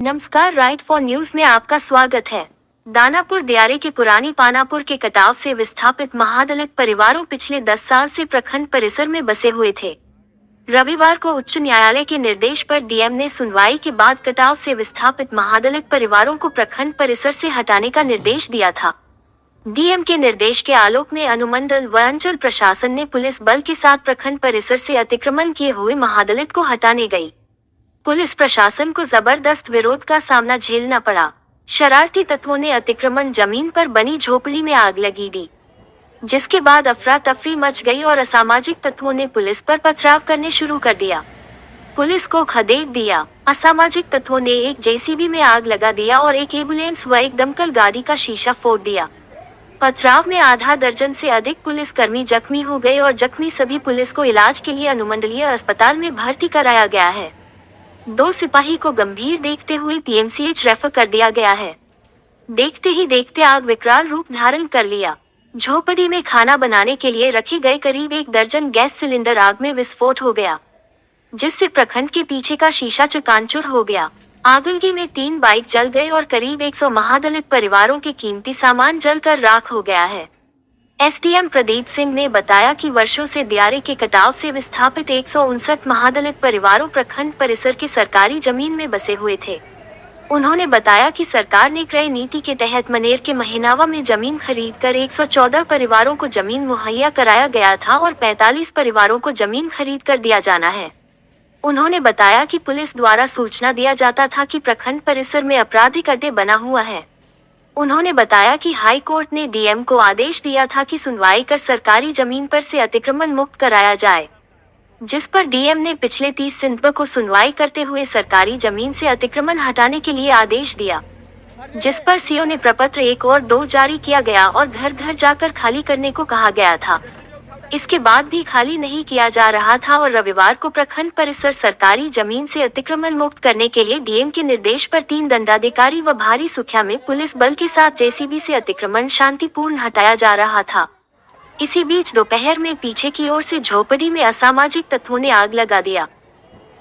नमस्कार, right for news में आपका स्वागत है। दानापुर दियारे के पुरानी पानापुर के कटाव से विस्थापित महादलित परिवारों पिछले 10 साल से प्रखंड परिसर में बसे हुए थे। रविवार को उच्च न्यायालय के निर्देश पर डीएम ने सुनवाई के बाद कटाव से विस्थापित महादलित परिवारों को प्रखंड परिसर से हटाने का निर्देश दिया था। डीएम के निर्देश के आलोक में अनुमंडल व अंचल प्रशासन ने पुलिस बल के साथ प्रखंड परिसर से अतिक्रमण किए हुए महादलित को हटाने गई। पुलिस प्रशासन को जबरदस्त विरोध का सामना झेलना पड़ा। शरारती तत्वों ने अतिक्रमण जमीन पर बनी झोपड़ी में आग लगी दी, जिसके बाद अफरा तफरी मच गई और असामाजिक तत्वों ने पुलिस पर पथराव करने शुरू कर दिया। पुलिस को खदेड़ दिया। असामाजिक तत्वों ने एक जेसीबी में आग लगा दिया और एक एम्बुलेंस व एक दमकल गाड़ी का शीशा फोड़ दिया। पथराव में आधा दर्जन से अधिक पुलिसकर्मी जख्मी हो गए और जख्मी सभी पुलिस को इलाज के लिए अनुमंडलीय अस्पताल में भर्ती कराया गया है। 2 सिपाही को गंभीर देखते हुए पीएमसीएच रेफर कर दिया गया है। देखते ही देखते आग विकराल रूप धारण कर लिया। झोपड़ी में खाना बनाने के लिए रखे गए करीब 1 दर्जन गैस सिलेंडर आग में विस्फोट हो गया, जिससे प्रखंड के पीछे का शीशा चकाचूर हो गया। आगलगी में 3 बाइक जल गए और करीब 100 महादलित परिवारों के कीमती सामान जलकर राख हो गया है। एसडीएम प्रदीप सिंह ने बताया कि वर्षों से दियारे के कटाव से विस्थापित 159 महादलित परिवारों प्रखंड परिसर की सरकारी जमीन में बसे हुए थे। उन्होंने बताया कि सरकार ने क्रय नीति के तहत मनेर के महीनावा में जमीन खरीदकर 114 परिवारों को जमीन मुहैया कराया गया था और 45 परिवारों को जमीन खरीद कर दिया जाना है। उन्होंने बताया कि पुलिस द्वारा सूचना दिया जाता था कि प्रखंड परिसर में आपराधिक अड्डे बना हुआ है। उन्होंने बताया कि हाई कोर्ट ने डीएम को आदेश दिया था कि सुनवाई कर सरकारी जमीन पर से अतिक्रमण मुक्त कराया जाए, जिस पर डीएम ने पिछले 30 सितंबर को सुनवाई करते हुए सरकारी जमीन से अतिक्रमण हटाने के लिए आदेश दिया, जिस पर सीओ ने प्रपत्र 1 और 2 जारी किया गया और घर घर जाकर खाली करने को कहा गया था। इसके बाद भी खाली नहीं किया जा रहा था और रविवार को प्रखंड परिसर सरकारी जमीन से अतिक्रमण मुक्त करने के लिए डीएम के निर्देश पर 3 दंडाधिकारी व भारी संख्या में पुलिस बल के साथ जेसीबी से अतिक्रमण शांतिपूर्ण हटाया जा रहा था। इसी बीच दोपहर में पीछे की ओर से झोपड़ी में असामाजिक तत्वों ने आग लगा दिया।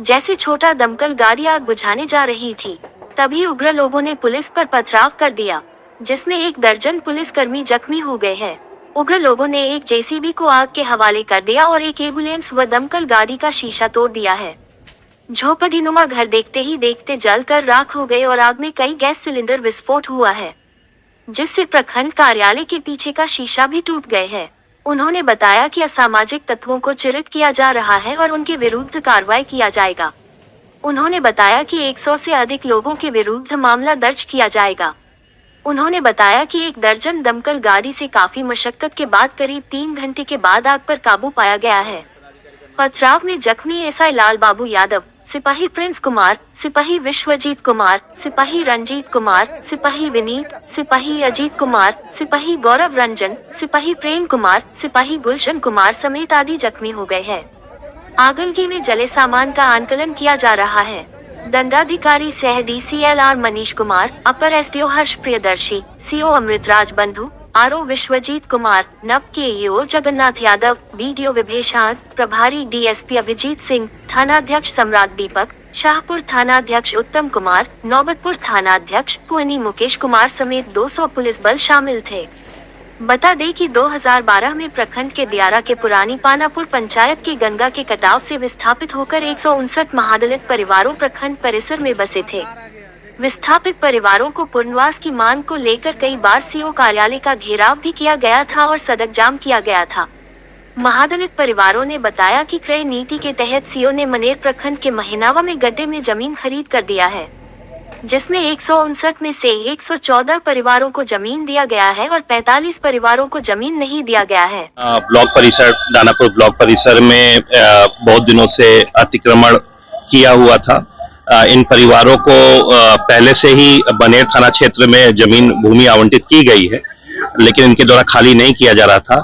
जैसे छोटा दमकल गाड़ी आग बुझाने जा रही थी, तभी उग्र लोगों ने पुलिस पर पथराव कर दिया, जिसमें 1 दर्जन पुलिसकर्मी जख्मी हो गए हैं। उग्र लोगों ने एक जेसीबी को आग के हवाले कर दिया और एक एम्बुलेंस व दमकल गाड़ी का शीशा तोड़ दिया है। झोपड़ीनुमा घर देखते ही देखते जलकर राख हो गए और आग में कई गैस सिलेंडर विस्फोट हुआ है, जिससे प्रखंड कार्यालय के पीछे का शीशा भी टूट गए है। उन्होंने बताया कि असामाजिक तत्वों को चिह्नित किया जा रहा है और उनके विरुद्ध कार्रवाई किया जाएगा। उन्होंने बताया कि 100 से अधिक लोगों के विरुद्ध मामला दर्ज किया जाएगा। उन्होंने बताया कि 1 दर्जन दमकल गाड़ी से काफी मशक्कत के बाद करीब 3 घंटे के बाद आग पर काबू पाया गया है। पथराव में जख्मी एसआई लाल बाबू यादव, सिपाही प्रिंस कुमार, सिपाही विश्वजीत कुमार, सिपाही रंजीत कुमार, सिपाही विनीत, सिपाही अजीत कुमार, सिपाही गौरव रंजन, सिपाही प्रेम कुमार, सिपाही गुलशन कुमार समेत आदि जख्मी हो गए हैं। आगलगी में जले सामान का आंकलन किया जा रहा है। दंडाधिकारी सह डीसीएलआर मनीष कुमार, अपर एसडीओ हर्ष प्रियदर्शी, सीओ अमृतराज बंधु, आरओ विश्वजीत कुमार, नब केईओ जगन्नाथ यादव, बीडीओ विभेशांत, प्रभारी डीएसपी अभिजीत सिंह, थानाध्यक्ष सम्राट दीपक, शाहपुर थानाध्यक्ष उत्तम कुमार, नौबतपुर थानाध्यक्ष पुअनी मुकेश कुमार समेत 200 पुलिस बल शामिल थे। बता दें कि 2012 में प्रखंड के दियारा के पुरानी पानापुर पंचायत के गंगा के कटाव से विस्थापित होकर 159 महादलित परिवारों प्रखंड परिसर में बसे थे। विस्थापित परिवारों को पुनर्वास की मांग को लेकर कई बार सीओ कार्यालय का घेराव भी किया गया था और सड़क जाम किया गया था। महादलित परिवारों ने बताया कि क्रय नीति के तहत सीओ ने मनेर प्रखंड के महीनावा में गड्ढे में जमीन खरीद कर दिया है, जिसमें 159 में से 114 परिवारों को जमीन दिया गया है और 45 परिवारों को जमीन नहीं दिया गया है। ब्लॉक परिसर, दानापुर ब्लॉक परिसर में बहुत दिनों से अतिक्रमण किया हुआ था। इन परिवारों को पहले से ही बनेर थाना क्षेत्र में जमीन भूमि आवंटित की गई है, लेकिन इनके द्वारा खाली नहीं किया जा रहा था।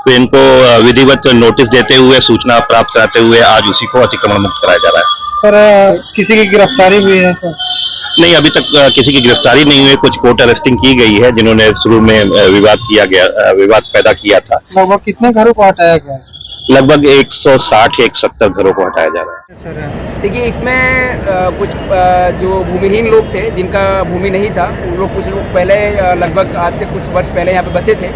तो इनको विधिवत नोटिस देते हुए, सूचना प्राप्त कराते हुए आज उसी को अतिक्रमण मुक्त कराया जा रहा है। सर, किसी की गिरफ्तारी हुई है सर? नहीं, अभी तक किसी की गिरफ्तारी नहीं हुई। कुछ कोर्ट अरेस्टिंग की गई है जिन्होंने शुरू में विवाद पैदा किया था। लगभग कितने घरों को हटाया गया है? लगभग 160 या 170 घरों को हटाया जा रहा है। सर देखिए इसमें कुछ जो भूमिहीन लोग थे जिनका भूमि नहीं था, वो लोग कुछ लोग पहले लगभग आज से कुछ वर्ष पहले यहाँ पे बसे थे,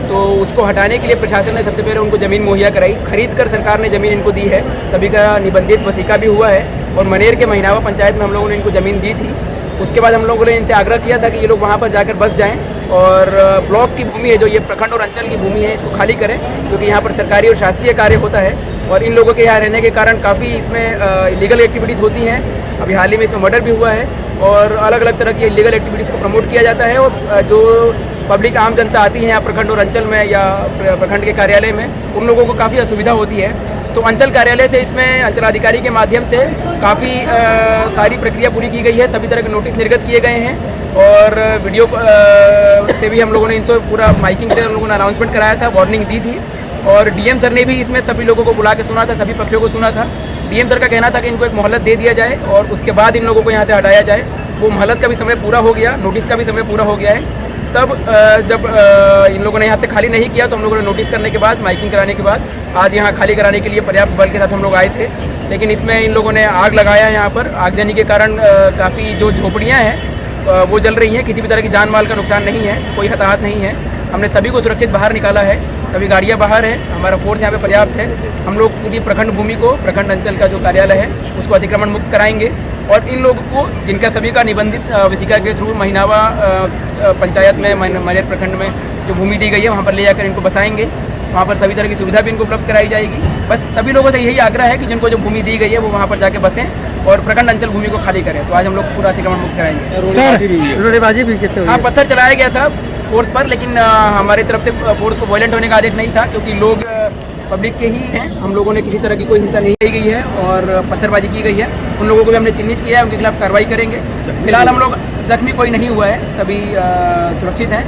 तो उसको हटाने के लिए प्रशासन ने सबसे पहले उनको ज़मीन मुहैया कराई। खरीद कर सरकार ने ज़मीन इनको दी है, सभी का निबंधित वसीका भी हुआ है और मनेर के महीनावा पंचायत में हम लोगों ने इनको ज़मीन दी थी। उसके बाद हम लोगों ने इनसे आग्रह किया था कि ये लोग वहाँ पर जाकर बस जाएँ और ब्लॉक की भूमि है, जो ये प्रखंड और अंचल की भूमि है, इसको खाली करें, क्योंकि यहाँ पर सरकारी और शासकीय कार्य होता है और इन लोगों के यहाँ रहने के कारण काफ़ी इसमें इलीगल एक्टिविटीज़ होती हैं। अभी हाल ही में इसमें मर्डर भी हुआ है और अलग अलग तरह की इलीगल एक्टिविटीज़ को प्रमोट किया जाता है और जो पब्लिक आम जनता आती है यहाँ प्रखंड और अंचल में या प्रखंड के कार्यालय में, उन लोगों को काफ़ी असुविधा होती है। तो अंचल कार्यालय से इसमें अंचलाधिकारी के माध्यम से काफ़ी सारी प्रक्रिया पूरी की गई है, सभी तरह के नोटिस निर्गत किए गए हैं और वीडियो से भी हम लोगों ने इनसे पूरा माइकिंग से हम लोगों ने अनाउंसमेंट कराया था, वार्निंग दी थी और डीएम सर ने भी इसमें सभी लोगों को बुला के सुना था, सभी पक्षों को सुना था। डीएम सर का कहना था कि इनको एक मोहलत दे दिया जाए और उसके बाद इन लोगों को यहाँ से हटाया जाए। वो मोहलत का भी समय पूरा हो गया, नोटिस का भी समय पूरा हो गया है। तब जब इन लोगों ने यहाँ से खाली नहीं किया तो हम लोगों ने नोटिस करने के बाद, माइकिंग कराने के बाद आज यहाँ खाली कराने के लिए पर्याप्त बल के साथ हम लोग आए थे, लेकिन इसमें इन लोगों ने आग लगाया है। यहाँ पर आग देने के कारण काफ़ी जो झोपड़ियाँ हैं वो जल रही हैं, किसी भी तरह की जान माल का नुकसान नहीं है, कोई हताहत नहीं है। हमने सभी को सुरक्षित बाहर निकाला है, सभी गाड़ियाँ बाहर है, हमारा फोर्स यहाँ पे पर्याप्त है। हम लोग पूरी प्रखंड भूमि को, प्रखंड अंचल का जो कार्यालय है उसको अतिक्रमण मुक्त कराएंगे और इन लोगों को जिनका सभी का निबंधित वसीका के थ्रू महीनावा पंचायत में मनेर प्रखंड में जो भूमि दी गई है वहाँ पर ले जाकर इनको बसाएंगे। वहाँ पर सभी तरह की सुविधा भी इनको उपलब्ध कराई जाएगी। बस सभी लोगों से यही आग्रह है कि जिनको जो भूमि दी गई है वो वहाँ पर जाके बसें और प्रखंड अंचल भूमि को खाली करें। तो आज हम लोग पूरा अतिक्रमण मुक्त कराएंगे। सर रोडेबाजी भी कितने हाँ, पत्थर चलाया गया था फोर्स पर, लेकिन हमारी तरफ से फोर्स को वायलेंट होने का आदेश नहीं था, क्योंकि लोग पब्लिक के ही हैं। हम लोगों ने किसी तरह की कोई हिंसा नहीं की गई है और पत्थरबाजी की गई है। उन लोगों को भी हमने चिन्हित किया है, उनके खिलाफ कार्रवाई करेंगे। फिलहाल हम लोग जख्मी कोई नहीं हुआ है, सभी सुरक्षित हैं।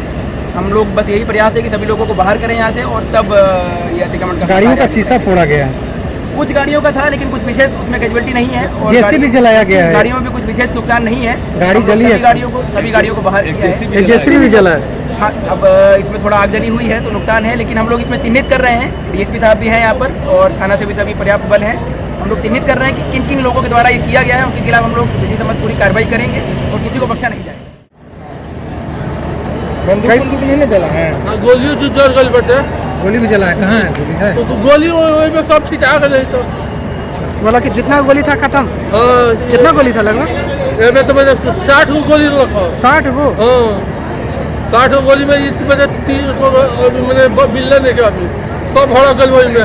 हम लोग बस यही प्रयास है कि सभी लोगों को बाहर करें यहाँ से और तब ये अतिक्रमण का गाड़ियों का शीशा फोड़ा गया है, कुछ गाड़ियों का था, लेकिन कुछ विशेष उसमें कैजुअल्टी नहीं है और जैसे भी जलाया गया है, गाड़ियों में भी कुछ विशेष नुकसान नहीं है। गाड़ी जली है, सभी गाड़ियों को बाहर किया है। जैसे भी जला है। हाँ, अब इसमें थोड़ा आगजनी हुई है तो नुकसान है, लेकिन हम लोग इसमें चिन्हित कर रहे हैं। डीएसपी साहब भी हैं यहाँ पर और थाना से भी सभी पर्याप्त बल है। हम लोग चिन्हित कर रहे हैं कि किन किन लोगों के द्वारा ये किया गया है, उनके खिलाफ हम लोग विधि सम्मत पूरी कार्रवाई करेंगे और किसी को बख्शा नहीं जाएगा। बंदूक नहीं जला है, गोली तो जल गल बटे, गोली भी जला है। कहाँ है गोली है? तो गोली वही में सब छिटा गए तो बोला कि जितना गोली था खत्म। हाँ, कितना गोली था लगभग? एमे तो मैंने 60 गो गोली रखा। 60 गो? हाँ, 60 गोली में मैंने 30 मैंने बिल्ला नहीं किया, अभी सब भरा गल वही में।